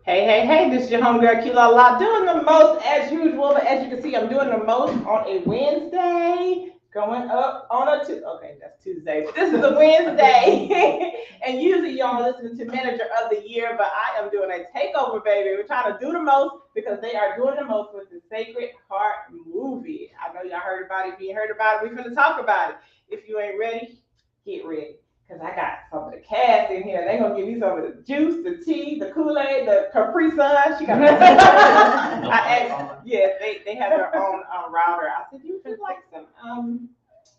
Hey, this is your homegirl QLala doing the most as usual, but as you can see, I'm doing the most on a Wednesday, going up on a Tuesday. Okay, that's Tuesday, but this is a Wednesday, and usually y'all listen to Manager of the Year, but I am doing a takeover, baby. We're trying to do the most because they are doing the most with the Sacred Heart movie. I know y'all heard about it. If you ain't heard about it, we're going to talk about it. If you ain't ready, get ready. Because I got some of the cast in here. They're going to give me some of the juice, the tea, the Kool-Aid, the Capri Sun. She got I asked, yes, they have their own router. I said,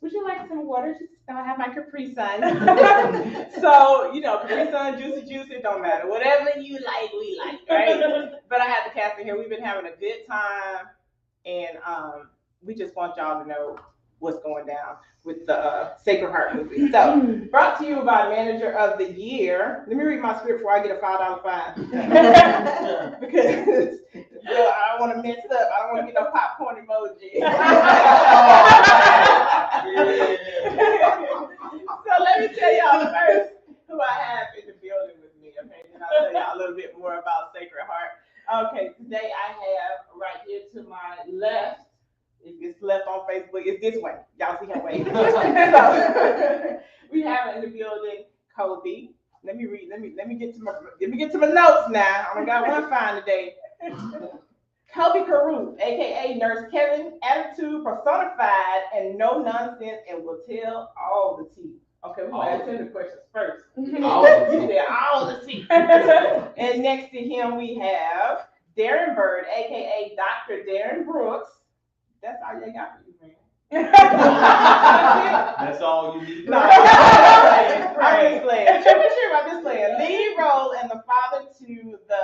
would you like some water? She said, I have my Capri Sun. So, Capri Sun, juicy, it don't matter. Whatever you like, we like, right? But I had the cast in here. We've been having a good time. And we just want y'all to know what's going down with the Sacred Heart movie. So, brought to you by Manager of the Year. Let me read my script before I get a $5 fine. Because I don't want to mess up. I don't want to get no popcorn emoji. So let me tell y'all first who I have in the building with me. Okay, then I'll tell y'all a little bit more about Sacred Heart. Okay, today I have right here to my left. If it's left on Facebook, it's this way. Y'all see her way. So, we have in the building Kobe. Let me get to my notes now. I only got one fine today. Kobe Caruth, aka Nurse Kevin, attitude personified and no nonsense, and will tell all the tea. Okay, we're gonna answer the questions first. All the tea. And next to him we have Darren Bird, aka Dr. Darren Brooks. That's all you got for you, man. That's all you need. No, I'm just playing. Lead role and the father to the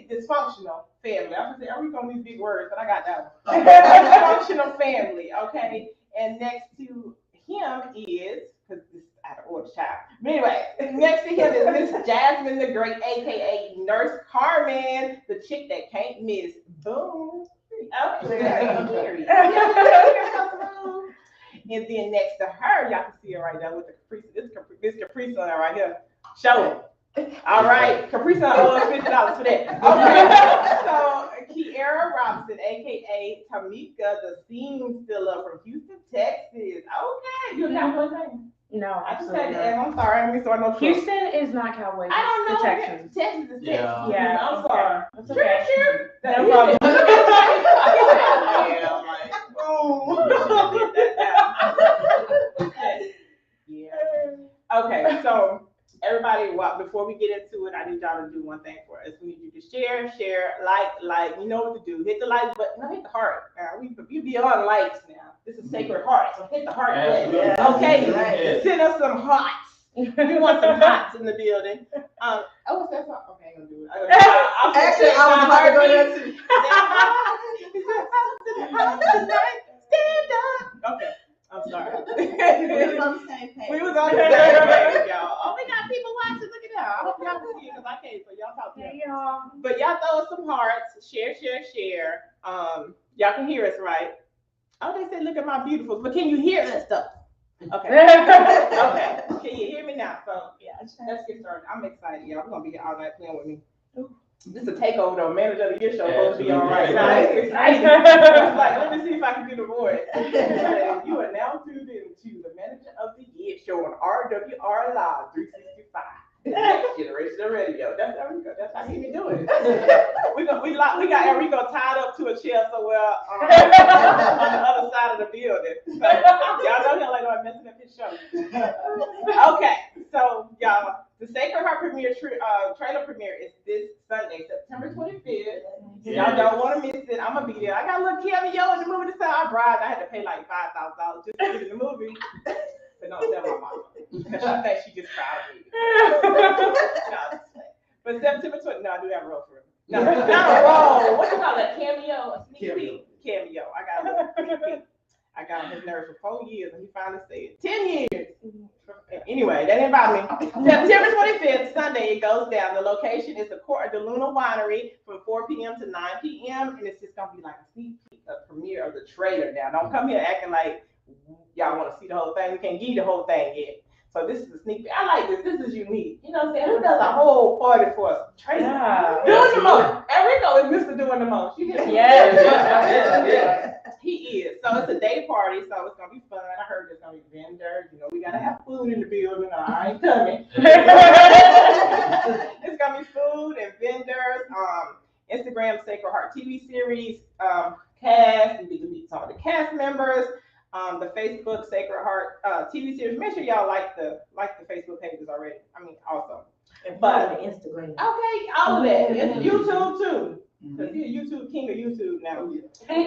dysfunctional family. I'm gonna say I'm gonna use big words, but I got that one. Dysfunctional family, okay. And next to him is because this is out of order, child. But anyway, next to him is Miss Jasmine the Great, aka Nurse Carmen, the chick that can't miss. Boom. Okay. And then next to her, y'all can see her right there with the Capri. This Capri Sun right here. Show it. All right, Capri Sun owes $50 for that. Okay. So Kiara Robinson, aka Tamika, the scene stiller from Houston, Texas. Okay, you got one thing. No, I just had to add. I'm sorry. I so I know Houston is not Cowboys. I don't know. Texas. Texas is Texas. Yeah. I'm sorry. That's okay. Sure. No problem. Yeah, I'm like, boom. Yeah. Okay, so everybody, before we get into it, I need y'all to do one thing for us. We need you to share, like. You know what to do. Hit the like button. No, hit the heart. We beyond likes now. This is Sacred Heart, so hit the heart button. Okay, right. Send us some hearts. We want some hearts in the building. What's that song? Okay, I ain't gonna do it. Actually, I was about to go there too. Stand up. Okay, I'm sorry. We was on the same page. We was on the same page, y'all. Oh, we got people watching. Look at that. I hope y'all can see it because I can't. So y'all talk to me. But y'all throw us some hearts. Share. Y'all can hear us, right? Oh, they said, look at my beautifuls. But can you hear that stuff? Okay. Okay. Can you hear me now? So, yeah, let's get started. I'm excited, y'all. We're going to be here all night playing with me. This is a takeover, though. Manager of the Year show supposed to be all right. It's exciting. Let me see if I can do the voice. You are now tuned into the Manager of the Year show on RWR Live 365. Next generation of radio. That's how we be doing it. We got Enrico tied up to a chair somewhere on the other side of the building. So y'all know him like I'm messing up his show. Okay, so y'all, the Sacred Heart trailer premiere is this Sunday, September 25th. Y'all don't want to miss it. I'm gonna be there. I got a little cameo in the movie this time. I bribed. I had to pay like $5,000 just to get in the movie. But don't tell my mama, because I think she just proud of me. No, but September 20th, no, I do have a role for him. No, not a role. What you call it? Cameo? A sneak peek? Cameo. I got his nerves for 4 years, and he finally said 10 years. Anyway, that ain't about me. September 25th, Sunday, it goes down. The location is the Court of the Luna Winery from 4 p.m. to 9 p.m., and it's just going to be like a sneak peek, a premiere of the trailer now. Don't come here acting like y'all want to see the whole thing. We can't give you the whole thing yet. So this is a sneak peek. I like this. This is unique. You know what I'm saying? Who does a whole party for us? Tracy. Yeah. Doing the most. Enrico is Mr. Doing the most. You get Yes. He is. So it's a day party, so it's gonna be fun. I heard there's gonna be vendors. You know, we gotta have food in the building. I ain't coming. It's gonna be food and vendors. Instagram Sacred Heart TV series. Cast. You get to meet some of the cast members. The Facebook Sacred Heart TV series. Make sure y'all like the Facebook pages already. I mean, also. But Instagram. Okay, all of that. It's YouTube too. Because he's a YouTube king of YouTube now.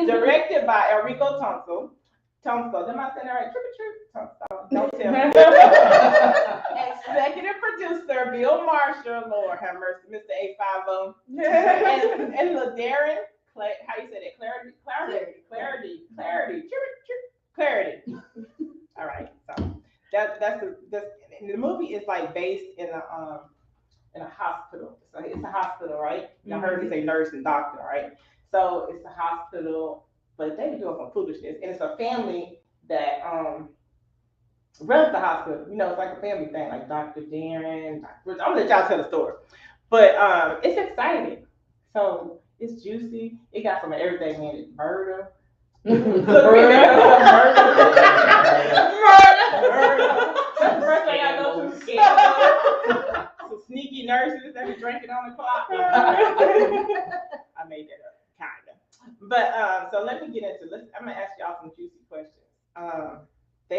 Directed by Enrico Tonso. Am I saying that right? Tonso. Don't tell me. Executive producer Bill Marshall. Lord have mercy, Mr. 850. and Darren. How you say that? Clarity. All right. So that's the movie is like based in a hospital. So it's a hospital, right? Y'all heard me say nurse and doctor, right? So it's a hospital, but they be doing some foolishness, and it's a family that runs the hospital. You know, it's like a family thing, like Dr. Darren. I'm gonna let y'all tell the story, but it's exciting. So it's juicy. It got some of everything in it. Murder. Murder. That's the first thing I know. Some sneaky nurses that be drinking on the clock. I made that up, kinda. But so let me get into. I'm gonna ask y'all some juicy questions. But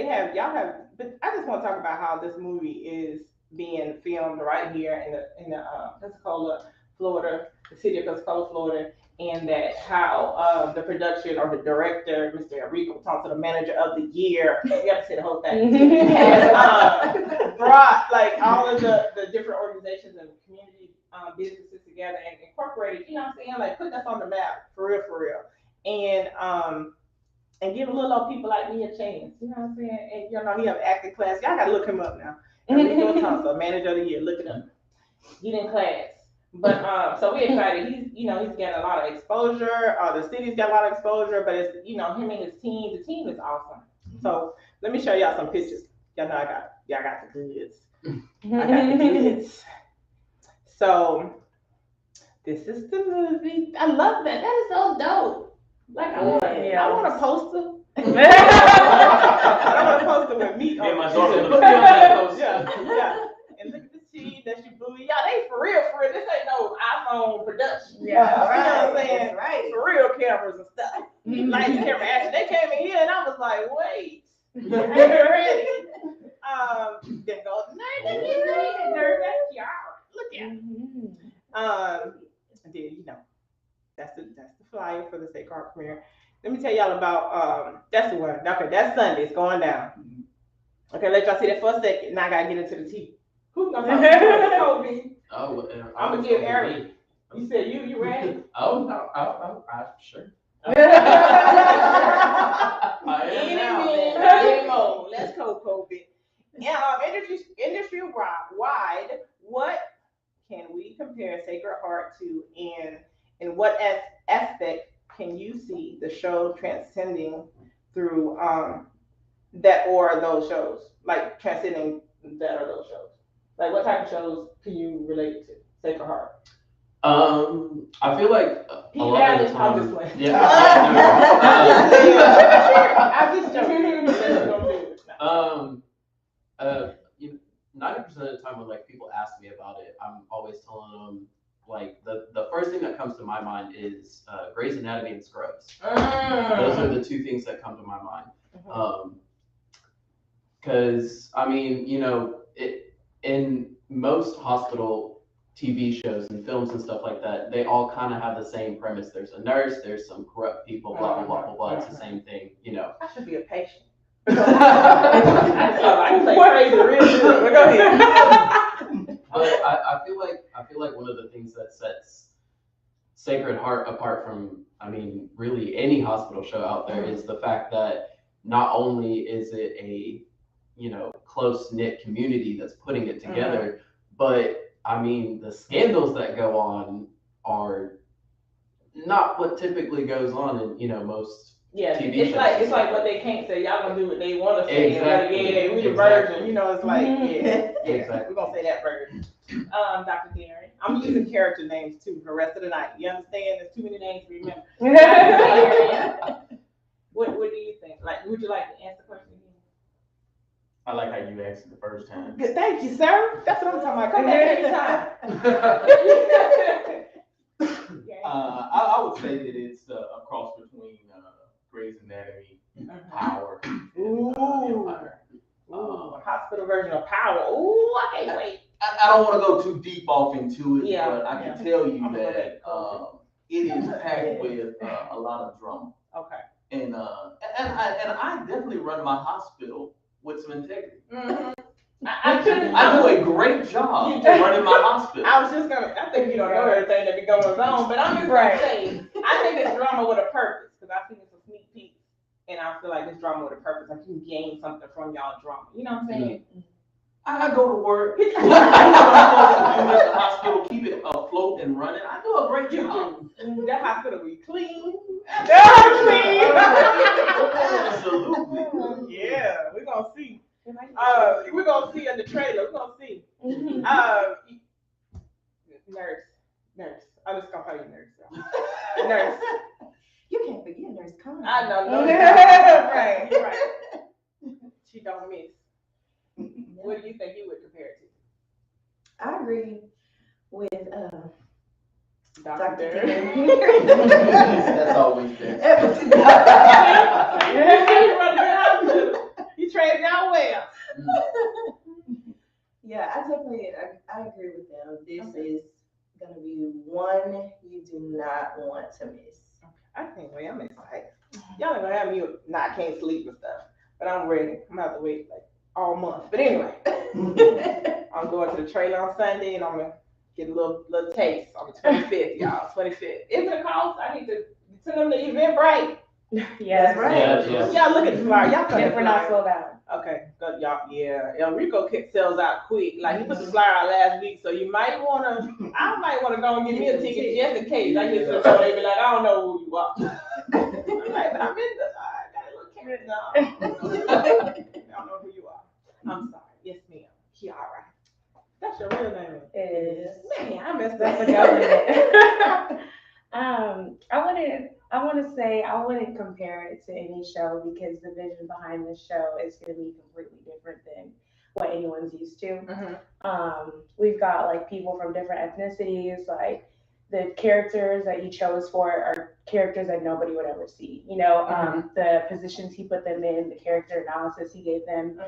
I just want to talk about how this movie is being filmed right here in the Pensacola, Florida, the city of Pensacola, Florida, and that how the production or the director, Mr. Enrico Thompson, the manager of the year, you have to say the whole thing, has brought like all of the different organizations and community businesses together and incorporated, you know what I'm saying, like put us on the map for real, and give little old people like me a chance, you know what I'm saying, and you know he have acting class, y'all gotta look him up now. Enrico Thompson, manager of the year, look it up. Get in class. But so we're excited. He's getting a lot of exposure. The city's got a lot of exposure, but it's him and his team. The team is awesome. So let me show y'all some pictures. Y'all know I got the goods. I got the goods. So this is the movie. I love that. That is so dope. Like I want a poster. I want a poster with meat on it. Yeah. And look at the cheese that you blew. Y'all, they for real. This ain't no iPhone production. Yeah, right. You know what I'm saying? That's right. For real cameras and stuff. Like the camera action. They came in here and I was like, wait. I ain't ready. Then go, that's y'all. Look at it. And then, that's the flyer for the Sacred Heart premiere. Let me tell y'all about, that's the one. Okay, that's Sunday. It's going down. Okay, let y'all see that for a second. Now I gotta get into the tea. Who's gonna talk to Kobe? Oh, I'm gonna give Eric. You said you ready? Oh, sure. Let's go, Kobe. Industry wide, what can we compare Sacred Heart to, and in what aspect can you see the show transcending through that or those shows? Like transcending that or those shows? Like what type of shows can you relate to Sacred Heart? I feel like a lot of the time, I'm just playing. Yeah. I'm just joking. 90% of the time when like people ask me about it, I'm always telling them like the first thing that comes to my mind is Grey's Anatomy and Scrubs. Those are the two things that come to my mind. Because I mean, in most hospital TV shows and films and stuff like that, they all kind of have the same premise. There's a nurse, there's some corrupt people, blah blah blah blah blah. It's the same thing, I should be a patient. I can say crazy real good, but go ahead. But I feel like one of the things that sets Sacred Heart apart from, I mean, really any hospital show out there is the fact that not only is it a close-knit community that's putting it together, but I mean the scandals that go on are not what typically goes on in most Yeah, TV it's shows. like what they can't say. Y'all gonna do what they want to say. Exactly. Yeah, we the Exactly. version. You know, it's like Exactly. we're gonna say that version. Dr. Gary, I'm using character names too for the rest of the night. You understand? There's too many names to remember. What do you think? Like, would you like to answer the question again? I like how you asked it the first time. Good, thank you, sir. That's what I'm talking about. Come back anytime. I would say that it's a cross between Grey's Anatomy, Power, and Empire. A hospital version of Power. Ooh, I can't wait. I don't want to go too deep off into it, Yeah, but I can tell you I'm gonna that it is packed with a lot of drama. Okay. And I definitely run my hospital with some integrity. Mm-hmm. I do a great job running my hospital. I was just gonna. I think you don't know everything that be going on, but I'm just gonna say I think it's drama with a purpose because I think it's a sneak peek, and I feel like it's drama with a purpose. Like you can gain something from y'all drama. You know what I'm saying? I go to work. I do what I'm supposed to do at the hospital, keep it afloat and running. I do a great job. That hospital be clean. Absolutely. Yeah, we're gonna see. We're gonna see in the trailer. We're gonna see. Nurse. I'm just gonna call you nurse. Nurse. You can't forget Nurse Connie. I know. No, right. She don't miss. What do you think you would compare it I agree with to? Dr. Gary. That's always there. You trained y'all well. Yeah, I agree with them. This is gonna be one you do not want to miss. I can't wait. I'm excited. Y'all are gonna have me can't sleep and stuff, but I'm ready. I'm gonna have to wait like all month. But anyway, I'm going to the trailer on Sunday, and I'm gonna get a little taste on the 25th, y'all. 25th. Is it a cost? I need to send them the Eventbrite. Yeah, that's right. Yes. Y'all look at the flyer. Y'all cut the We're not flyer. slow down. Okay, good, y'all. Yeah, Enrico sells out quick. Like he put the flyer out last week, so you might wanna. I might wanna go and get me a ticket just in case. I get to the show, they be like, I don't know who you are. I'm like, but I'm in the. I got a little camera now. I don't know who you are. I'm sorry. Yes, ma'am. Kiara. That's your real name. It is. Man, I messed That's up. the government. I want to say I wouldn't compare it to any show because the vision behind this show is going to be completely different than what anyone's used to. We've got like people from different ethnicities, like the characters that he chose for are characters that nobody would ever see. You know, the positions he put them in, the character analysis he gave them,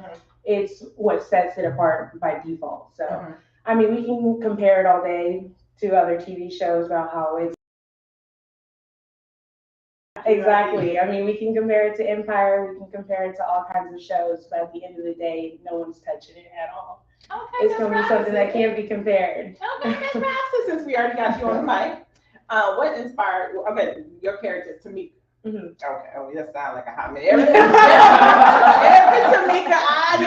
it's what sets it apart by default. So, I mean, we can compare it all day to other TV shows about how it's exactly. I mean, we can compare it to Empire, we can compare it to all kinds of shows, but at the end of the day, no one's touching it at all. Okay, It's going to be something that can't be compared. Okay, Miss Rapson, since we already got you on the mic, what inspired? Okay, your character is Tamika. Okay, oh, that sounds like a hot minute. Every Tamika I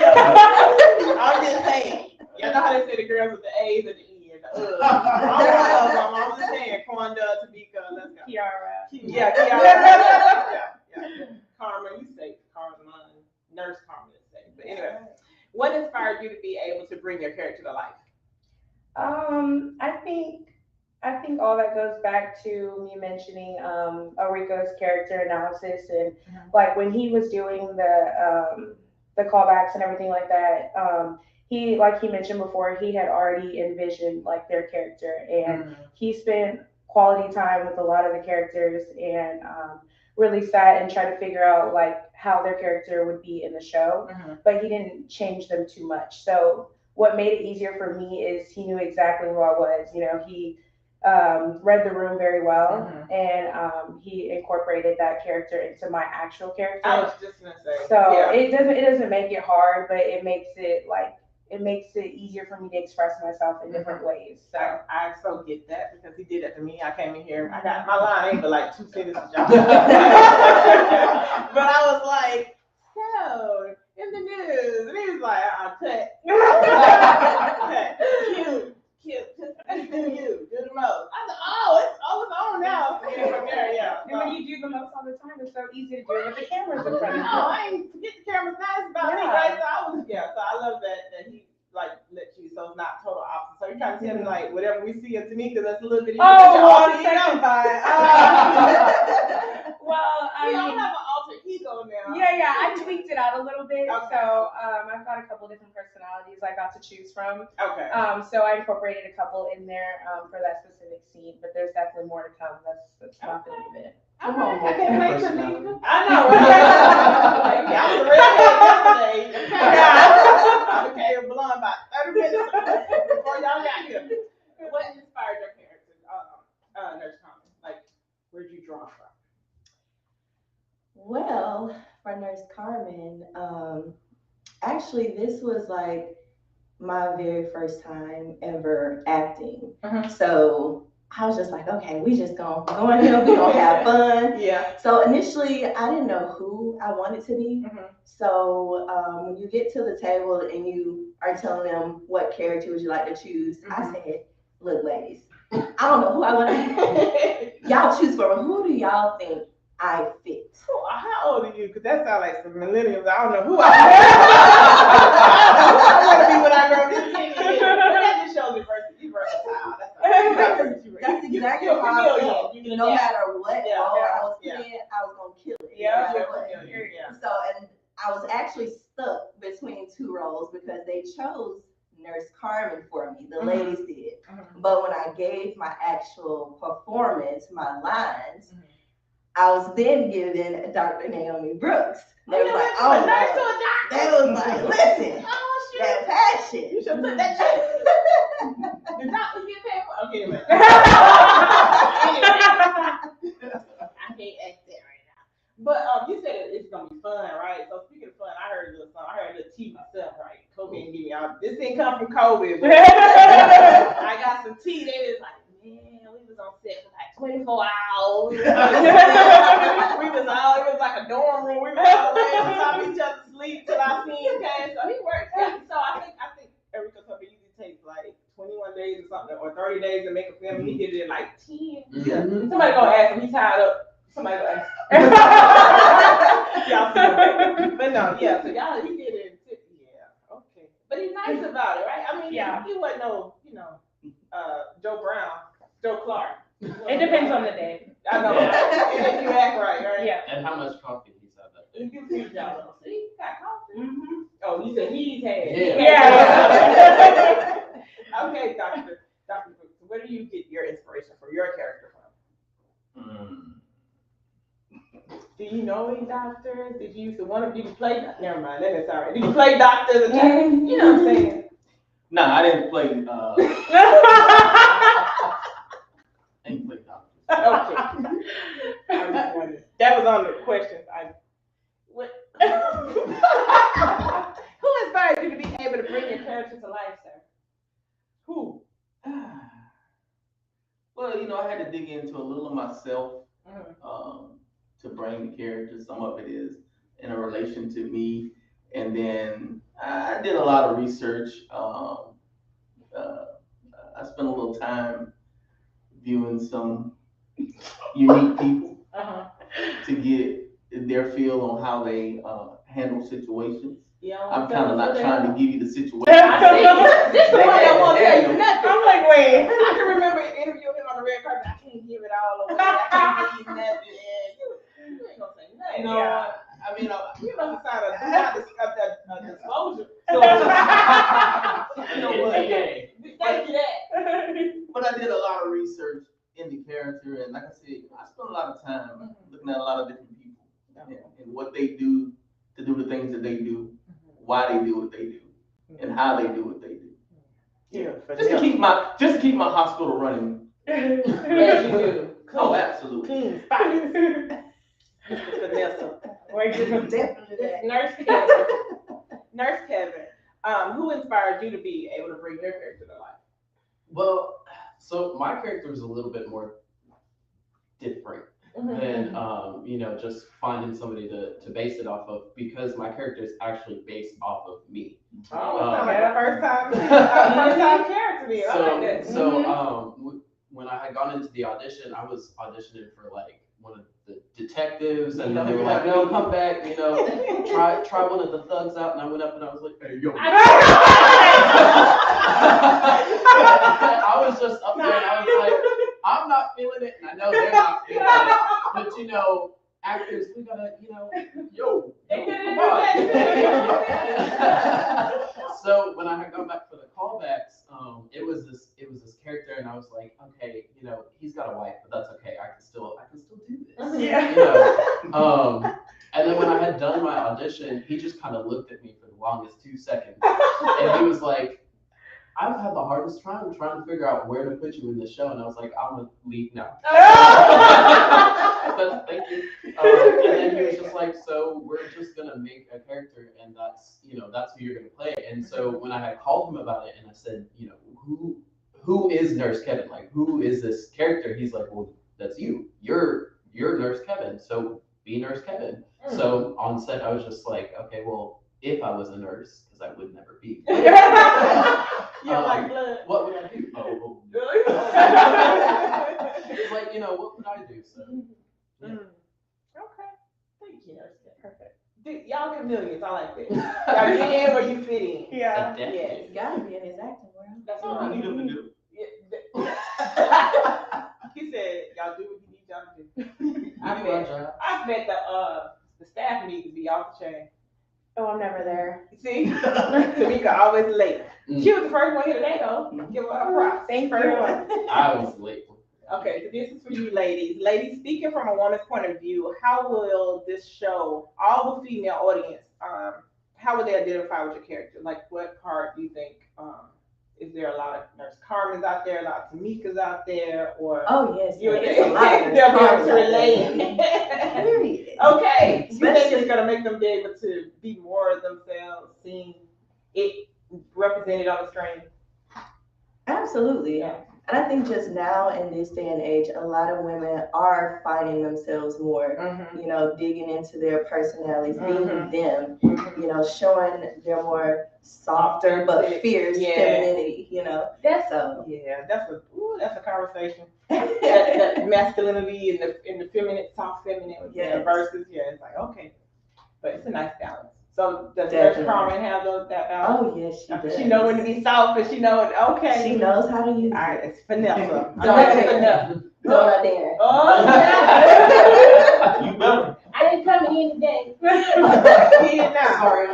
know. I'm just saying. Y'all know how they say the girls with the A's and the E's. I'm just saying, Quanda, Tamika, let's go. Kiara. Yeah, Kiara. Yeah. Karma, you say Karma, Nurse Karma is safe. But anyway, what inspired you to be able to bring your character to life? I think all that goes back to me mentioning Aurico's character analysis and like when he was doing the callbacks and everything like that. He, like he mentioned before, he had already envisioned like their character, and he spent quality time with a lot of the characters and really sat and tried to figure out like how their character would be in the show, but he didn't change them too much. So what made it easier for me is he knew exactly who I was. You know, he read the room very well, and he incorporated that character into my actual character. I was just gonna say. So it doesn't make it hard, but it makes it easier for me to express myself in different ways. So I so get that because he did that to me. I came in here, I got my line ain't but like 2 sentences, y'all. But I was like, so in the news, and he was like, cut. Cute. Just do you, do the most. I said, oh, it's on now. So yeah, from there, yeah. and when you do the most all the time, time. It's so easy to do it with the cameras in front of you. No, I ain't forget the camera's nice about me, right? So I love that he like let you, so it's not total opposite. So you're trying to tell me like whatever we see in Tanika, that's a little bit. Second thought. Well, we don't have an alter ego now. Yeah, I tweaked it out a little bit. Okay. So I've got a couple different personalities I got to choose from. Okay. So I incorporated a couple in there for that specific scene, but there's definitely more to come. That's not the end of it. Come on, I can't wait to meet you. I know, right? I was a redhead yesterday. I became blonde about 30 minutes before y'all got here. What inspired your character, Nurse Carmen? Like, where'd you draw from? Well, for Nurse Carmen, actually, this was like my very first time ever acting. So I was just like, okay, we just gonna go in here, we gonna have fun. Yeah. So initially, I didn't know who I wanted to be. So when you get to the table and you are telling them what character would you like to choose, I said, look, ladies, I don't know who I want to be. Y'all choose for me. Who do y'all think I fit? How old are you? Because that sounds like some millennials. I don't know who I want to be when I grow up. That just shows you versatile. That's exactly how I felt. No matter what role I was in, I was gonna kill it. Yeah. So, and I was actually stuck between two roles because they chose Nurse Carmen for me. The ladies did. But when I gave my actual performance, my lines, I was then given Dr. Naomi Brooks. They was like, oh, no. They was like, listen, that passion. You should put that check. The doctors get paid for. Okay, anyway. I can't act that right now. But you said it's gonna be fun, right? So speaking of fun, I heard a little song. I heard a little tea myself, right? Kobe didn't give me all. This didn't come from Kobe. But I got some tea. They was like, man, we was on set for like 24 hours. It was like a dorm room. We were all laying on top of each other, sleep till our scene came. So he worked. So I think Erica Kobe usually takes like 21 days or something, or 30 days to make a film. He did it in like 10. Yeah. Somebody gonna ask him. He tied up. Somebody gonna ask him. Y'all see him. But no, yeah. So he did it in 50. Yeah. Okay. But he's nice about it, right? I mean, he wasn't no, Joe Clark. It depends on the day. I know. If you act right? Yeah. And how much coffee he's had that day? See, he got coffee. Oh, you said he's had. Yeah. Okay, Dr. Brooks, where do you get your inspiration for your character from? Do you know any doctors? Did you used to want to play? Never mind, that is all right. Did you play doctors? You know what I'm saying? No, I didn't play. I didn't play doctors. Okay. I was just wondering. That was on the questions. Who inspired you to be able to bring your character to life, sir? Who? Well, I had to dig into a little of myself to bring the character. Some of it is in a relation to me. And then I did a lot of research. I spent a little time viewing some unique people to get their feel on how they handle situations. Yeah, I'm kind of not trying to give you the situation. This is why I won't tell you nothing. I'm like, wait. I can remember interviewing him on the red carpet. I can't give it all away. I can't give you nothing. You ain't gonna say nothing. I mean, you must have signed a disclosure. Thank you that. But I did a lot of research in the character, and like I said, I spent a lot of time looking at a lot of different people and what they do to do the things that they do, why they do what they do, and how they do what they do. Yeah, just to keep my hospital running. As you do. Oh, absolutely. Clean spots. Vanessa. Definitely. Nurse Kevin. Who inspired you to be able to bring your character to life? Well, so my character is a little bit more different than just finding somebody to base it off of, because my character is actually based off of me. Oh, sounds like a first time character. So when I had gone into the audition, I was auditioning for like one of the detectives, and then they were like, no, come back, you know, try one of the thugs out, and I went up and I was like, hey, yo. I was just up there and I was like, I'm not feeling it, and I know they're not feeling it, but you know, actors, we gotta, you know, yo, come on. So when I had gone back for the callbacks, it was this character, and I was like, okay, you know, he's got a wife, but that's okay. I can still do this. Yeah. You know? And then when I had done my audition, he just kind of looked at me for the longest 2 seconds, and he was like, I've had the hardest time trying to figure out where to put you in the show, and I was like, I'm gonna leave now. Thank you. And then he was just like, so we're just gonna make a character, and that's, you know, that's who you're gonna play. And so when I had called him about it, and I said, you know, who is Nurse Kevin? Like, who is this character? He's like, well, that's you. You're Nurse Kevin. So be Nurse Kevin. So on set, I was just like, okay, well, if I was a nurse, because I would never be. You're like blood. What would I do? Oh. It's like, you know, what would I do? So. Yeah. Okay. Thank you. Perfect. Y'all chameleons. I like that. Y'all get in where you fit in. Yeah. Yes. You gotta be in his acting world. That's What what do I you need. do? He said, y'all do what you need y'all to do. I You do bet our job. the staff need to be off the chain. Oh, I'm never there. See? Tamika always late. She was the first one here today, though. Give her a props. Thank First you. one. I was late. Okay, so this is for you ladies. Ladies, speaking from a woman's point of view, how will this show, all the female audience, how would they identify with your character? Like, what part do you think, is there a lot of Nurse Carmen's out there, a lot of Tamikas out there, or Oh yes, you're it's a lot of they'll be able cars to out relate? there. Period. Okay, you think Especially- it's gonna make them be able to be more of themselves, seeing it represented on the screen? Absolutely. Yeah. And I think just now in this day and age, a lot of women are finding themselves more, you know, digging into their personalities, being them, you know, showing their more softer but fierce femininity, you know. That's So that's a conversation. that masculinity and the feminine, soft feminine versus it's like okay, but it's a nice balance. So does Nurse Carmen have that balance? Oh yes, she does. She knows when to be soft, but she knows okay. She knows how to use All right, it. it's Vanessa. Vanessa. Don't I dare. Oh, You better. I didn't come in today. Now. Sorry.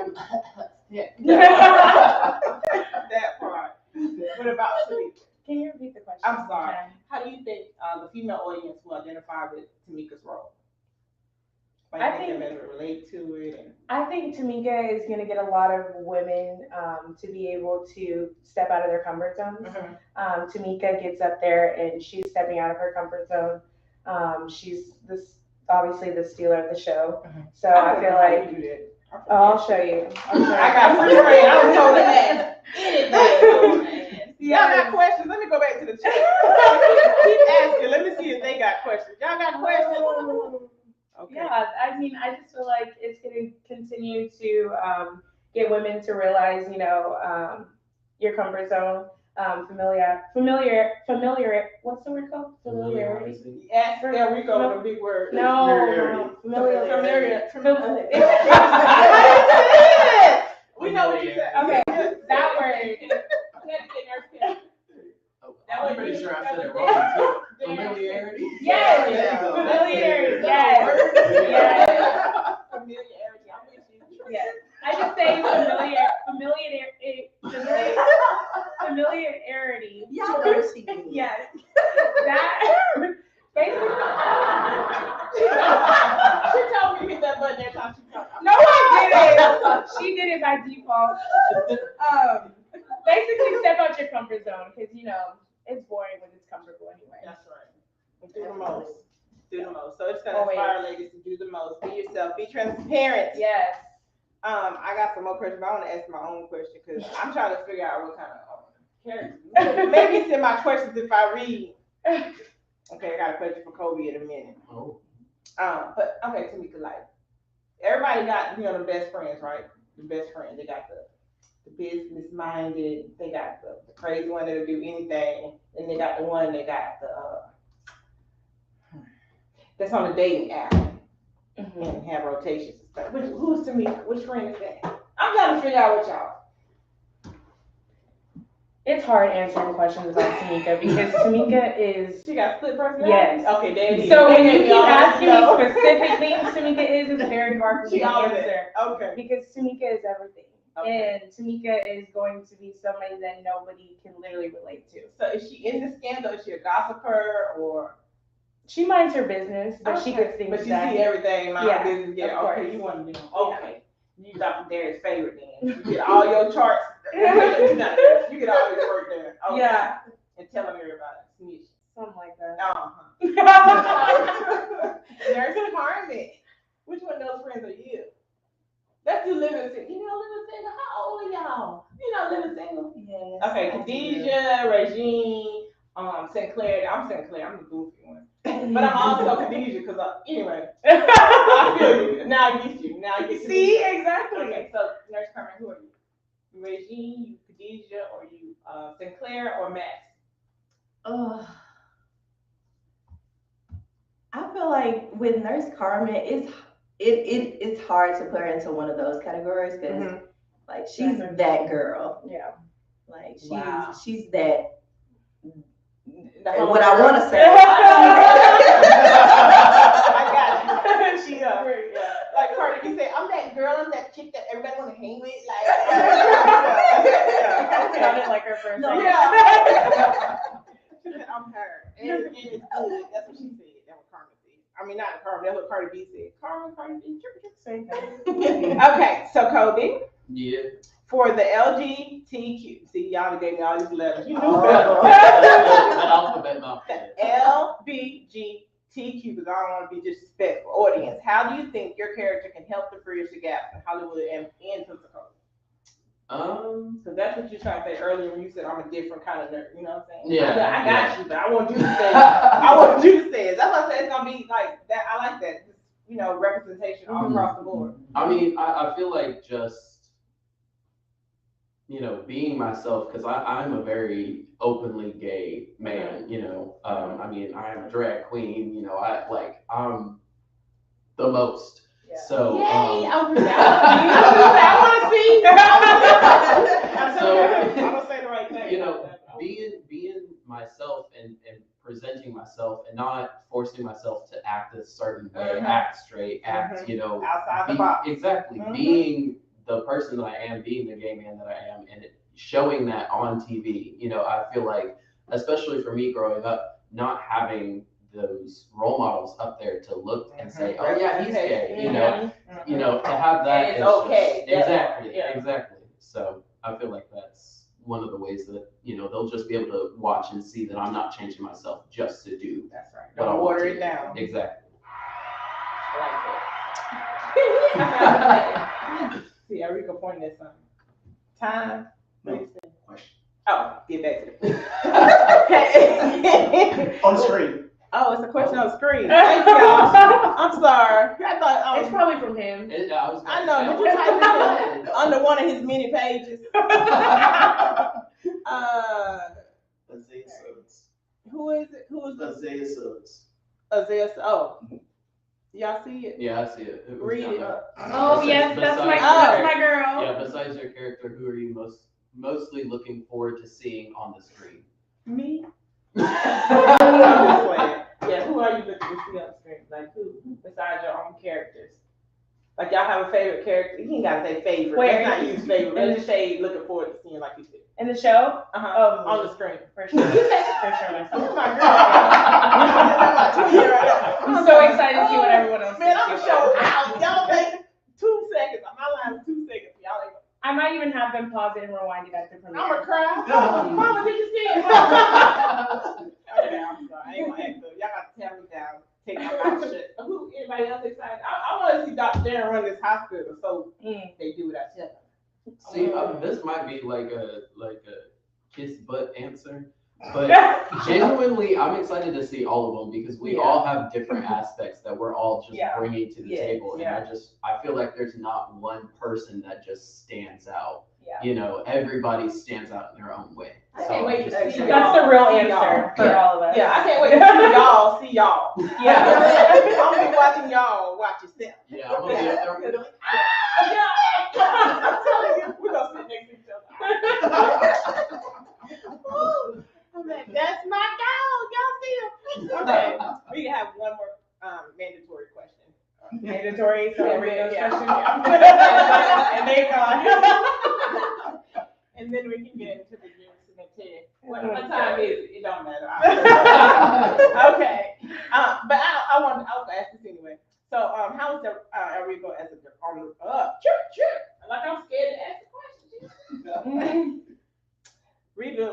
That part. What about Tamika? Can you repeat the question? I'm sorry. How do you think the female audience will identify with Tamika's role? Like, I think they better relate to it. And... I think Tamika is going to get a lot of women to be able to step out of their comfort zones. Tamika gets up there and she's stepping out of her comfort zone. She's obviously the stealer of the show. So I feel like I'll show you. I got free reign. I was told that. Y'all got questions? Let me go back to the chat. Keep asking. Let me see if they got questions. Y'all got questions? Okay. Yeah, I mean, I just feel like it's going to continue to get women to realize, you know, your comfort zone, familiar. What's the word called? Familiarity. Yes, there we go. The big word. No, familiar. We know what you said. Okay, that word. I'm pretty sure I said it wrong too. Familiarity? Yes. Yeah. Familiarity. Yes. Familiarity. I'm with you. Yes. I just say familiarity. Y'all know what she means. Yes. That basically. She told me to hit that button every time she talked. No, I didn't. She did it by default. Basically, step out your comfort zone because you know it's boring when it's comfortable anyway. That's right. Do the most. Do the most. So it's gonna inspire ladies to do the most. Be yourself. Be transparent. Yes. I got some more questions, but I want to ask my own question because I'm trying to figure out what kind of character. Maybe send my questions if I read. Okay, I got a question for Kobe in a minute. Oh. But okay, Tamika, like everybody got the best friends, right? The best friend. They got the business minded. They got the crazy one that'll do anything, and they got the one that got that's on a dating app and have rotations and stuff. Who's Tamika? Which friend is that? I'm trying to figure out what y'all. It's hard answering questions about Tamika because Tamika is. She got split personality? Yes. Okay, there it is. So when you keep asking me specific things Tamika is, it's very hard for me to answer. Okay. Because Tamika is everything. Okay. And Tamika is going to be somebody that nobody can literally relate to. So is she in the scandal? Is she a gossiper or? She minds her business, but she gets things done. But you see everything, mind her business. Yeah, okay. You want to know. Okay. You Dr. Darius' favorite then. You get all your charts. You get all your work done. Okay. Yeah. And tell them everybody. Snitch. Something like that. Nurse Carmen. Which one of those friends are you? Let's do living single. You know living single? How old are y'all? You know living single? Yes. Okay, Khadijah, Regine, Sinclair. I'm Sinclair. I'm the goofy one. But I'm also Khadijah because anyway. I feel you. Now I get you. Now I get you. See, exactly. Okay, so Nurse Carmen, who are you? Regine, you Khadijah, or you Sinclair or Max? I feel like with Nurse Carmen, it's hard to put her into one of those categories because like she's that girl. Yeah. Like she's that. What I want to say. I got you. She like Cardi B said, I'm that girl, I'm that chick that everybody want to hang with. Like, Sounded like her first. She said, I'm her. And it's good. That's what she said. That's what Carmen said. I mean, not Carmen. That's what Cardi B said. Cardi B, same thing. Okay, so Kobe. Yeah. For the LGBTQ, see, y'all gave me all these letters. You knew The alphabet mouthful. LGBTQ, because I don't want to be disrespectful. Audience, how do you think your character can help to bridge the gap in Hollywood and Pensacola? So that's what you're trying to say earlier when you said I'm a different kind of nerd. You know what I'm saying? Yeah. I got you, but I want you to say it. I want you to say it. That's why I said it's gonna be like that. I like that. Representation all across the board. I mean, I feel like just being myself, because I'm a very openly gay man, I mean, I am a drag queen, I'm the most. Yeah. So, Yay! I want to see. So, I'm gonna say the right thing. Being myself and presenting myself and not forcing myself to act a certain way, act straight, act, outside the box. Exactly. Being the person that I am, being the gay man that I am, and showing that on TV, I feel like, especially for me growing up, not having those role models up there to look and say, oh yeah, he's gay, to have that. And it's okay. Exactly. So I feel like that's one of the ways that, they'll just be able to watch and see that I'm not changing myself just to do. That's right. Don't water it down. Exactly. I like that. See, Erika pointing at something. Time. Question. Oh, get back to it. On the screen. Oh, it's a question on the screen. Thank y'all. I'm sorry. I thought it's probably from him. I know. Did you type it under one of his many pages? Isaiah Suggs. Who is it? Who is this? Isaiah Suggs. Isaiah. Oh, y'all see it? Yeah, I see it. Read it. Oh yes, that's my girl. Yeah. Besides your character, who are you mostly looking forward to seeing on the screen? Me. Yeah, who are you looking to see on the screen? Like who besides your own characters? Like y'all have a favorite character? You ain't gotta say favorite. Where? Let's not use favorite. Let's just say looking forward to seeing, like you said. In the show? On the screen. For sure. For sure. This is my girl. I'm so excited to see what everyone else Man, thinks. I'm gonna show out. Y'all take 2 seconds. My line is 2 seconds. Y'all ain't. I might even have them pause it and rewind it at the premiere. I'm gonna cry. Mama, did you see it? Okay, I'm sorry. I ain't gonna act up. Y'all got to tell me down. Take my mouth shut. Who? Anybody else excited? I want to see Dr. Darren run this hospital, so they do what I tell them. See, this might be like a kiss butt answer, but genuinely, I'm excited to see all of them because we all have different aspects that we're all just bringing to the table, and I feel like there's not one person that just stands out. You know, everybody stands out in their own way. I can't wait to see y'all. That's the real answer Y'all. for all of us. Yeah, I can't wait to see y'all. See y'all. Yeah. I'm gonna be watching y'all watch yourself. Yeah, I'm gonna be up there. I'm gonna be like, I'm telling you, we're gonna sit next to each other. Ooh, I'm like, that's my dog. Y'all see him? Okay, we can have one more mandatory question. Mandatory, so Rico's question. And they gone. And then we can get into the news and the tea. What time is it? It don't matter. Okay. But I want to ask this anyway. So, how is Enrico as a like I'm scared to ask the question. Rico,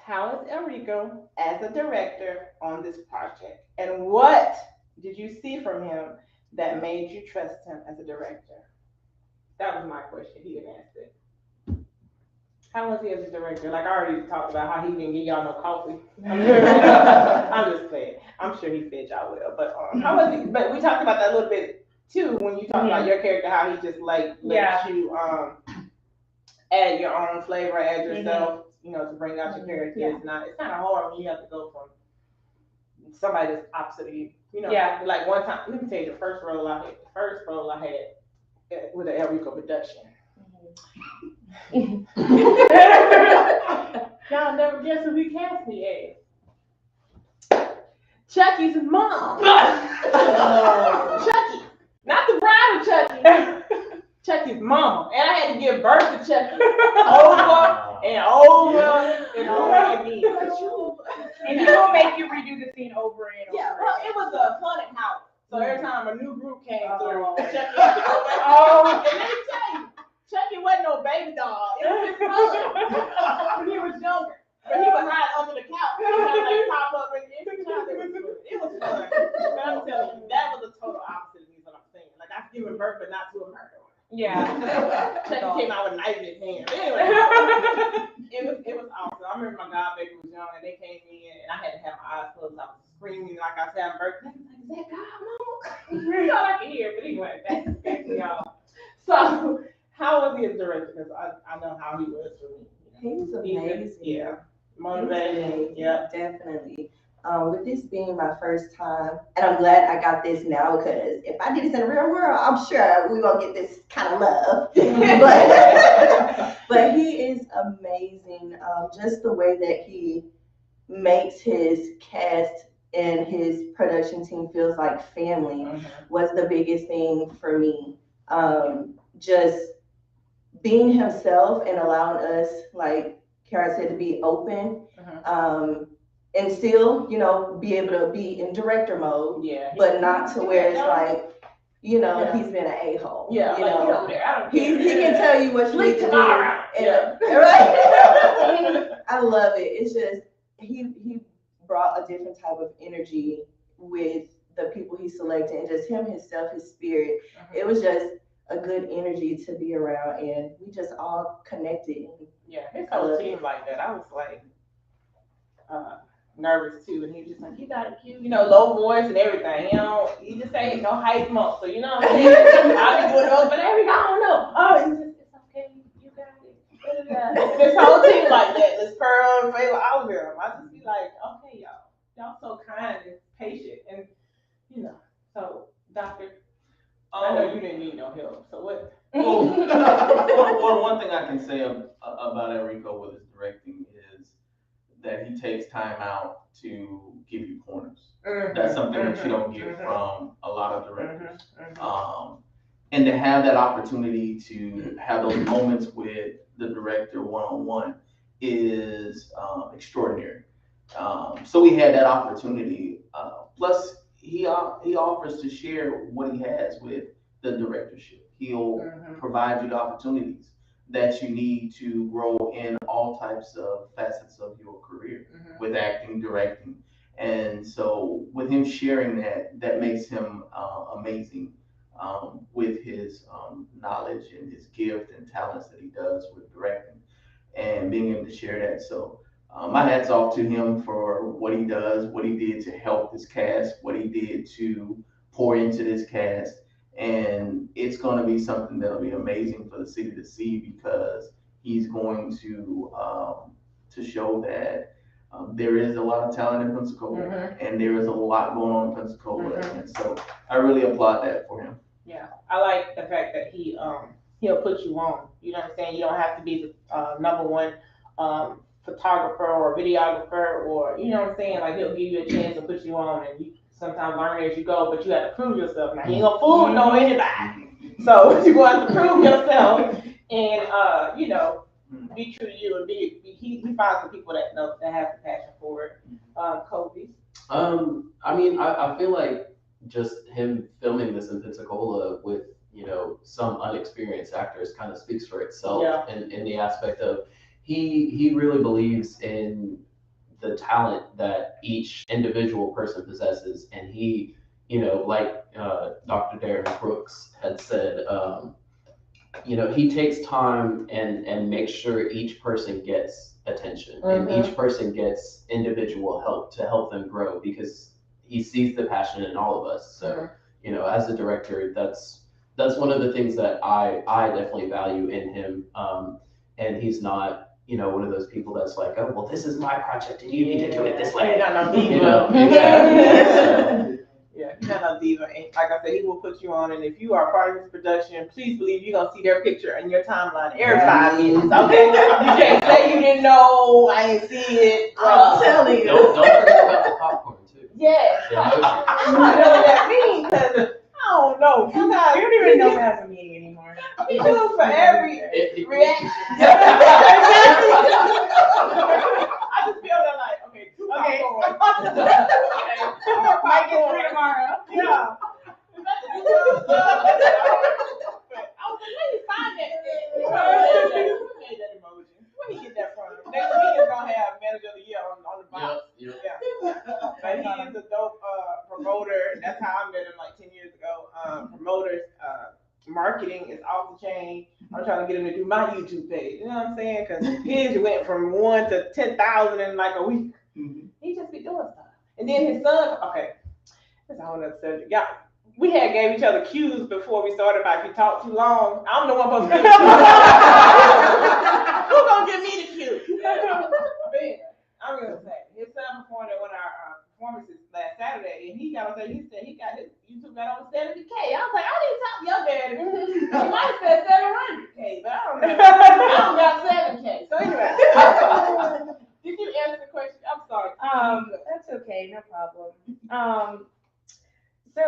how is Enrico as a director on this project, and what did you see from him that made you trust him as a director? That was my question. He didn't ask it. How was he as a director? Like I already talked about how he didn't give y'all no coffee. I'm just playing. I'm sure he fed y'all well, but how was he? But we talked about that a little bit too when you talked about your character, how he just like lets you add your own flavor, add yourself, you know, to bring out your character. Yeah. It's not hard when you have to go from somebody that's opposite of you. You know, like one time, let me tell you the first role I had with the Enrico production. Y'all never guess who he cast me as. Chucky's mom. Chucky. Not the bride of Chucky. Chucky's mama. And I had to give birth to Chucky over and over and over again. And he will make you redo the scene over and over. Yeah, well, it was a haunted house. So every time a new group came through, Chucky had to go back. And let me tell you, Chucky wasn't no baby doll. It was his brother when he was younger. But he would hide under the couch and like pop up and it was fun. But I'm telling you, that was a total opposite of me, what I'm saying. Like I've given birth, but not to a murderer. Yeah. Chucky came out with a knife in his hand. Anyway, it was awesome. I remember my godbaby was young and they came in and I had to have my eyes closed. I was screaming like I said, I'm birthday. Is that God, Mama? That's all I could hear. But anyway, back to y'all. So, how was he as a director? Because I know how he was for me. He was amazing. Yeah. Motivating. Yeah. Definitely. With this being my first time, and I'm glad I got this now because if I did this in the real world, I'm sure we won't get this kind of love. but he is amazing. Just the way that he makes his cast and his production team feels like family was the biggest thing for me. Just being himself and allowing us, like Kara said, to be open. And still, you know, be able to be in director mode, but not to where it's like, you know, he's been an a-hole. Yeah, you know, over there. He can tell you what you need to do. Right? I love it. It's just he brought a different type of energy with the people he selected, and just him, himself, his spirit. It was just a good energy to be around, and we just all connected. Yeah, his whole team like that. I was like nervous too, and he was just like, you got a cute, you know, low voice and everything. You know, he just ain't no hype monster. You know what I'm saying? I'll be doing those, but every I don't know. Oh, it's okay, you got it. This whole team like that. This Pearl, Fayla, all of them. I just be like, okay, y'all so kind and patient, and you know. So, Doctor, I know you didn't need no help. So what? Well, one thing I can say about Enrico with his directing is that he takes time out to give you pointers. That's something that you don't get from a lot of directors. And to have that opportunity to have those moments with the director one-on-one is extraordinary. So we had that opportunity. Plus, he offers to share what he has with the directorship. He'll provide you the opportunities that you need to grow in all types of facets of your career with acting, directing. And so with him sharing that makes him amazing with his knowledge and his gift and talents that he does with directing and being able to share that. So my hat's off to him for what he does, what he did to help this cast, what he did to pour into this cast. And it's going to be something that'll be amazing for the city to see because he's going to show that there is a lot of talent in Pensacola, and there is a lot going on in Pensacola, and so I really applaud that for him. Yeah, I like the fact that he'll put you on. You know what I'm saying? You don't have to be the number one photographer or videographer, or you know what I'm saying? Like he'll give you a chance to put you on, and you sometimes learn as you go, but you have to prove yourself. Now he ain't gonna fool no anybody, so you gonna have to prove yourself, and you know, be true to you, and he finds some people that know that have the passion for it. Kobe. I mean, I feel like just him filming this in Pensacola with, you know, some unexperienced actors kind of speaks for itself in the aspect of he really believes in the talent that each individual person possesses, and he, you know, like Dr. Darren Brooks had said, you know, he takes time and makes sure each person gets attention and each person gets individual help to help them grow because he sees the passion in all of us. So, you know, as a director, that's one of the things that I definitely value in him. And he's not, you know, one of those people that's like, oh, well, this is my project and you need to do it this way. You know, exactly. Yeah, he's not no diva. And like I said, he will put you on. And if you are part of this production, please believe you're going to see their picture in your timeline every 5 minutes. Okay? You can't say you didn't know. I ain't see it. I'm telling you. Don't forget about the popcorn, too. Yes. I don't know what that means because I don't know. Sometimes We don't even know it has a meaning anymore. he do it for every reaction. I just feel that like, okay, two popcorn. Might get 3 tomorrow. Yeah. But I was like, where you find that? That emoji. Where you get that from? Next week is gonna have manager of the year on the box. Yep. Yeah. But he is a dope promoter. That's how I met him like 10 years ago. Promoters, marketing is off the chain. I'm trying to get him to do my YouTube page. You know what I'm saying? Because his went from 1 to 10,000 in like a week. He just be doing stuff. And then his son, okay, that's a whole other subject. Yeah, we had gave each other cues before we started about if you talk too long. I'm the one supposed to who's gonna give me the cue? I'm gonna say his son performed at one of our performances last Saturday, and he got his YouTube got over 70K. I was like, I didn't talk to your daddy. He might have said 700K, but I don't know. I don't got 7K. So anyway. Did you answer the question? I'm sorry. That's okay, no problem. So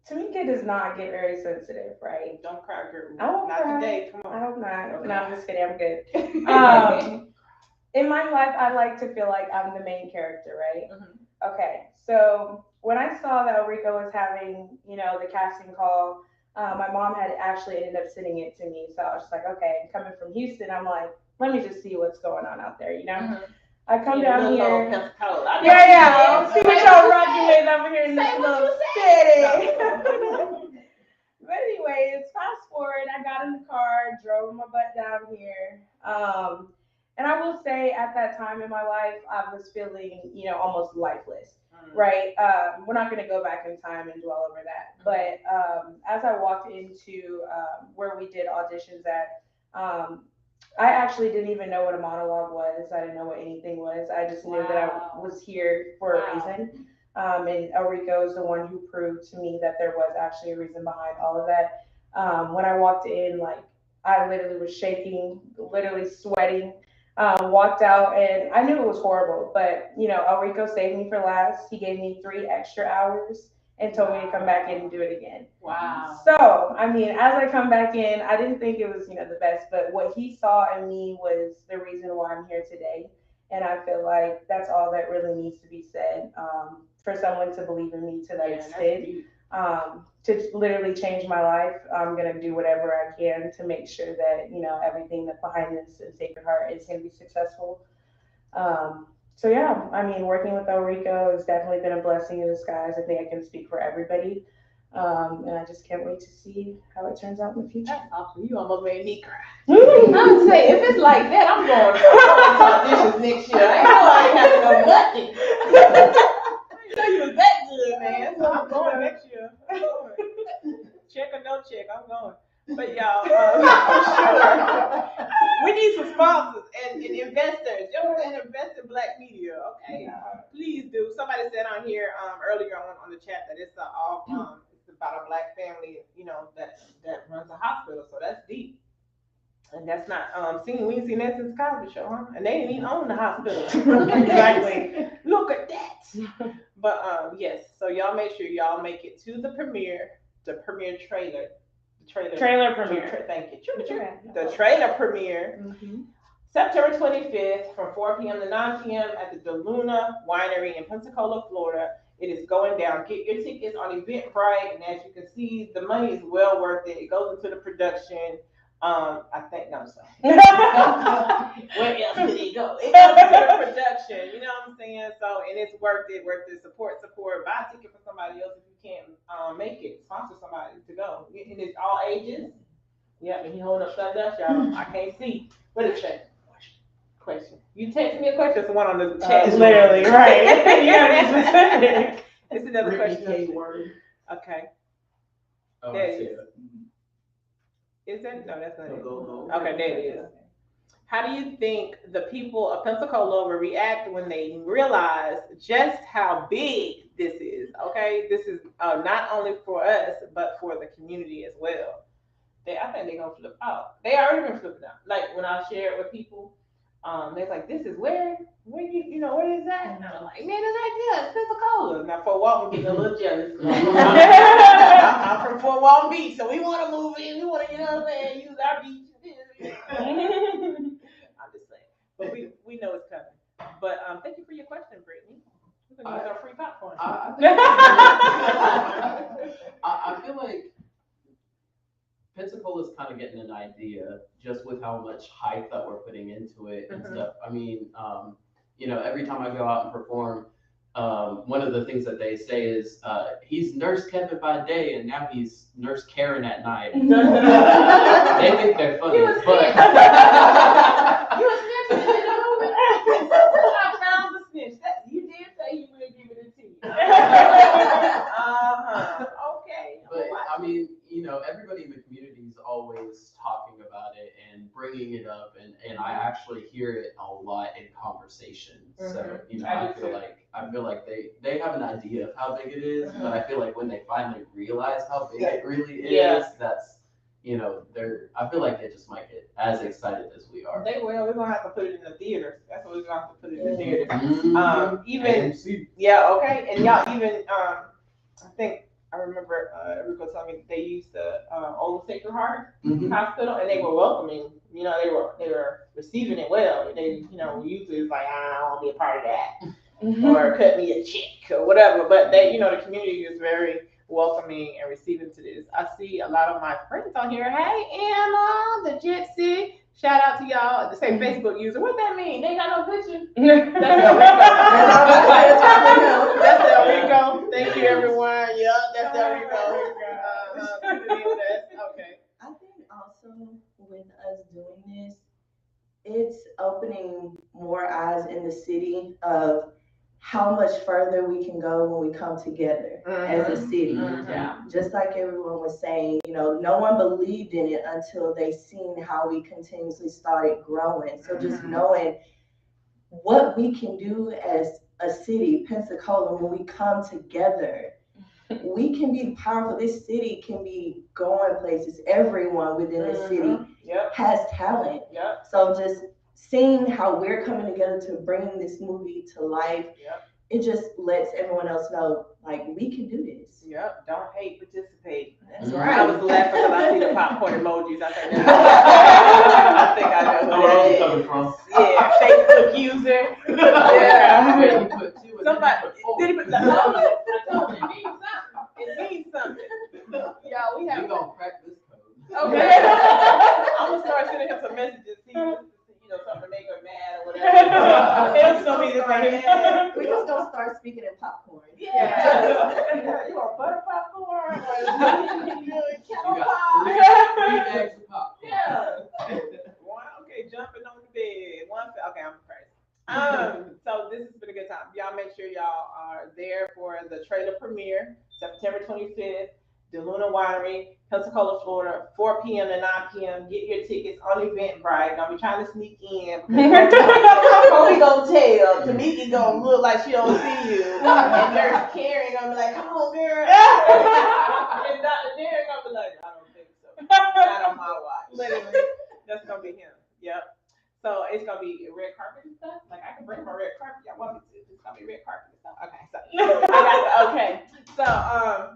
Tamika does not get very sensitive, right? Don't cry, girl. I won't Not cry. today. Come on. I hope not. No, I'm just kidding. I'm good. In my life, I like to feel like I'm the main character, right? Okay. So when I saw that Ulrika was having, you know, the casting call, my mom had actually ended up sending it to me. So I was just like, okay, coming from Houston, I'm like, let me just see what's going on out there, you know? I come down here. Yeah. See what y'all rocking with over here in this little city. But anyways, fast forward, I got in the car, drove my butt down here. And I will say at that time in my life, I was feeling, you know, almost lifeless, right? We're not going to go back in time and dwell over that. But as I walked into where we did auditions at, I actually didn't even know what a monologue was. I didn't know what anything was. I just knew that I was here for a reason. And Ulrika was the one who proved to me that there was actually a reason behind all of that. When I walked in, like, I literally was shaking, literally sweating. Walked out and I knew it was horrible, but you know, Ulrika saved me for last. He gave me 3 extra hours and told me to come back in and do it again. Wow. So, I mean, as I come back in, I didn't think it was, you know, the best, but what he saw in me was the reason why I'm here today. And I feel like that's all that really needs to be said, for someone to believe in me to that extent. To literally change my life, I'm gonna do whatever I can to make sure that, you know, everything that's behind this and Sacred Heart is gonna be successful. So yeah, I mean, working with Ulrika has definitely been a blessing in disguise. I think I can speak for everybody. And I just can't wait to see how it turns out in the future. That's awesome. You almost made me cry. I'm saying, if it's like that, I'm going to auditions next year. I ain't know I ain't have to know nothing. I didn't know you was that good, man. So I'm going next year. check or no check, I'm going. But y'all, for sure, we need some sponsors and investors. Y'all want to invest in Black media, okay? Please do. Somebody said on here earlier on the chat that it's it's about a Black family, that runs a hospital. So that's deep. And that's not we ain't seen that since Cosby Show, huh? And they didn't even own the hospital. Exactly. Look at that. But yes, so y'all make sure y'all make it to the premiere trailer. Trailer premiere. Thank you. The trailer premiere. September 25th from 4 p.m. to 9 p.m. at the DeLuna Winery in Pensacola, Florida. It is going down. Get your tickets on Eventbrite, and as you can see, the money is well worth it. It goes into the production. I think no, so. Where else did it go? It goes into the production. You know what I'm saying? So, and it's worth it. Support. Buy a ticket for somebody else if you can't make it. Sponsor somebody to go. And it's all ages. Yeah, and he holding up something else, y'all. I can't see. What is that? Question. You text me a question. It's the one on the chat. Literally, right. Yeah, it's another question. Okay. Oh, There I it see is. it. Is that? No, that's not it. Go. Okay, there it is. How do you think the people of Pensacola will react when they realize just how big this is? Okay, this is not only for us, but for the community as well. I think they're gonna flip out. They already been flipping out. Like when I share it with people, they're like, "This is where what is that?" And I'm like, "Man, it's right there, it's Pensacola." Now Fort Walton getting a little jealous. I'm from Fort Walton Beach, so we want to move in. We want to, use our beach. I'm just saying, but we know it's coming. But thank you for your question, Brittany. We're gonna use our free popcorn. I feel like Pensacola's kind of getting an idea just with how much hype that we're putting into it and stuff. I mean, every time I go out and perform, one of the things that they say is he's Nurse Kevin by day and now he's Nurse Karen at night. They think they're funny, but you a snitch, I found the snitch. You did say you would give it a T. Okay. But I mean, everybody in the community is always talking about it and bringing it up, and I actually hear it a lot in conversation. So I feel like they have an idea of how big it is, but I feel like when they finally realize how big it really is, that's I feel like they just might get as excited as we are. They will. We're gonna have to put it in the theaters. That's what we're gonna have to put it in the theaters. AMC. Yeah, okay, and y'all even I think I remember Rico telling me they used the Old Sacred Heart Hospital, and they were welcoming. They were receiving it well. They usually it's like I don't want to be a part of that, or cut me a check or whatever. But they the community is very welcoming and receiving to this. I see a lot of my friends on here. Hey Anna, the Jitsi. Shout out to y'all. The same Facebook user. What that mean? They ain't got no picture. That's El Rico. Thank you, everyone. Yep, that's El Rico. Okay. I think also with us doing this, it's opening more eyes in the city of how much further we can go when we come together as a city. Yeah. Just like everyone was saying, no one believed in it until they seen how we continuously started growing. So just knowing what we can do as a city, Pensacola, when we come together, we can be powerful. This city can be going places. Everyone within the city has talent. Yep. So just seeing how we're coming together to bring this movie to life, it just lets everyone else know, like, we can do this. Yep. Don't hate, participate. That's right. I was laughing because I see the popcorn emojis. I think I know where that's coming from. Yeah, Facebook user. Somebody did he put it means something. Y'all, we gonna crack this code. Okay. I'm gonna start sending him some messages. See, something to make her mad or whatever. We just gonna start speaking in popcorn. Yeah. You want butter popcorn? You got three bags of popcorn. Yeah. Okay, jumping on the bed. Okay, I'm crazy. So this has been a good time. Y'all make sure y'all are there for the trailer premiere, September 25th, DeLuna Winery, Pensacola, Florida, 4 p.m. to 9 p.m. Get your tickets on Eventbrite. Don't be trying to sneak in. What we gonna tell? Tamika gonna look like she don't see you, and Nurse Karen gonna be like, "Come on, girl," and Dr. Derek gonna be like, "I don't think so. Not on my watch." Literally, that's gonna be him. Yep. So it's gonna be red carpet and stuff. Like I can bring my red carpet. Y'all want me to? It's gonna be red carpet and stuff. Okay. So okay. So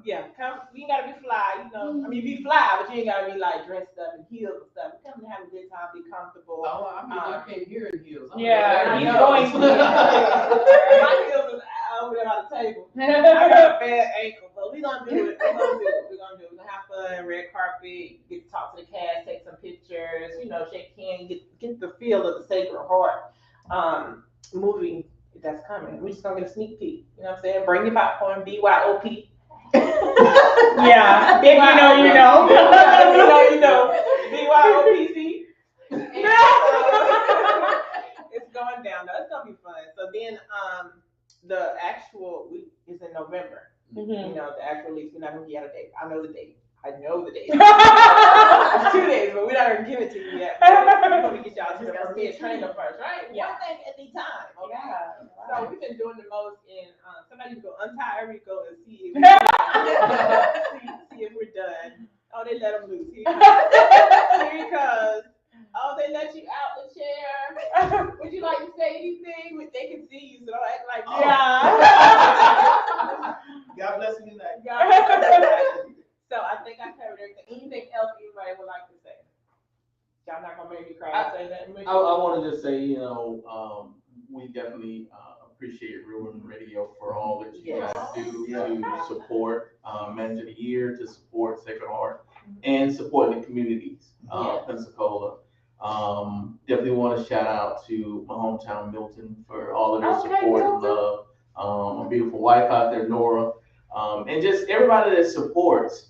yeah, come. You ain't gotta be fly. You know, I mean, be fly, but you ain't gotta be like dressed up in heels and stuff. Come and have a good time, be comfortable. Oh, I mean, I can't hear in heels. Yeah, you he's know. going to. My heels is over there by the table. I got a bad ankle, but we gonna do it. We're gonna do it. We're gonna have fun. Red carpet. Get to talk to the cast. Take some pictures. You know, shake hands. Get the feel of the Sacred Heart movie that's coming. We're just gonna get a sneak peek. You know what I'm saying? Bring your popcorn. BYOP. Yeah. If you know, you know. You know. BYOPC. It's going down though. It's gonna be fun. So then the actual week is in November. You know, the actual release, we're not gonna get a date. I know the date. It's 2 days, but we're not gonna give it to you yet. We're gonna get y'all to the premiere trailer first, right? Yeah. One thing at a time. Okay. Yeah. So we've been doing the most in somebody go untie Rico and see if see if we're done. Oh, they let him loose. Here he comes. Oh, they let you out the chair. Would you like to say anything? They can see you, so don't act like God bless you tonight. So I think I covered everything. Anything else anybody would like to say? Y'all not gonna make me cry. Say that. I want to just say, we definitely appreciate Real Women Radio for all that you guys do to support Men of the Year, to support Sacred Heart, and support the communities, Pensacola. Definitely want to shout out to my hometown, Milton, for all of their support and love. My beautiful wife out there, Nora. And just everybody that supports,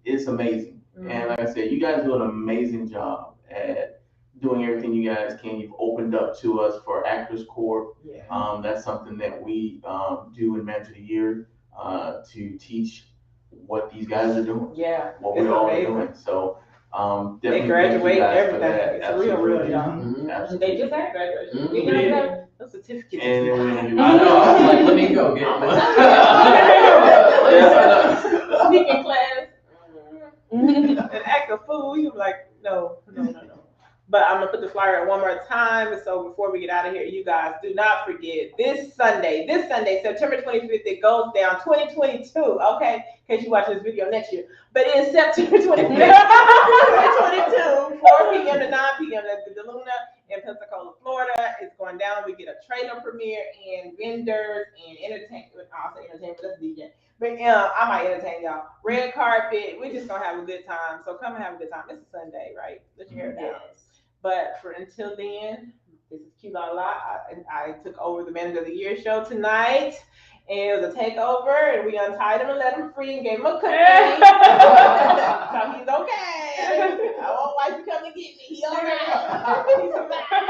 it's amazing. And like I said, you guys do an amazing job at doing everything you guys can. You've opened up to us for Actors Corps. That's something that we do in Men of the Year to teach what these guys are doing. What we're all doing. So definitely they graduate everything. That. It's real, y'all. Absolutely. They just had graduation. You know those certificates. And I know. I was like, let me go get one. Speaking class. And act a fool. You like, no. But I'm gonna put the flyer up one more time. So before we get out of here, you guys do not forget this Sunday, September 25th, it goes down 2022. Okay, in case you watch this video next year. But it's September 25th, 2022, 4 p.m. to 9 p.m. at the Luna in Pensacola, Florida. It's going down. We get a trailer premiere and vendors and entertainment. I'll say entertainment, that's DJ. But I might entertain y'all. Red carpet. We're just gonna have a good time. So come and have a good time. It's a Sunday, right? Let your hair down. But until then, this is QLala. I took over the Man of the Year show tonight. And it was a takeover, and we untied him and let him free and gave him a cookie. So he's okay. I want wife to come and get me. He all right. He's survived.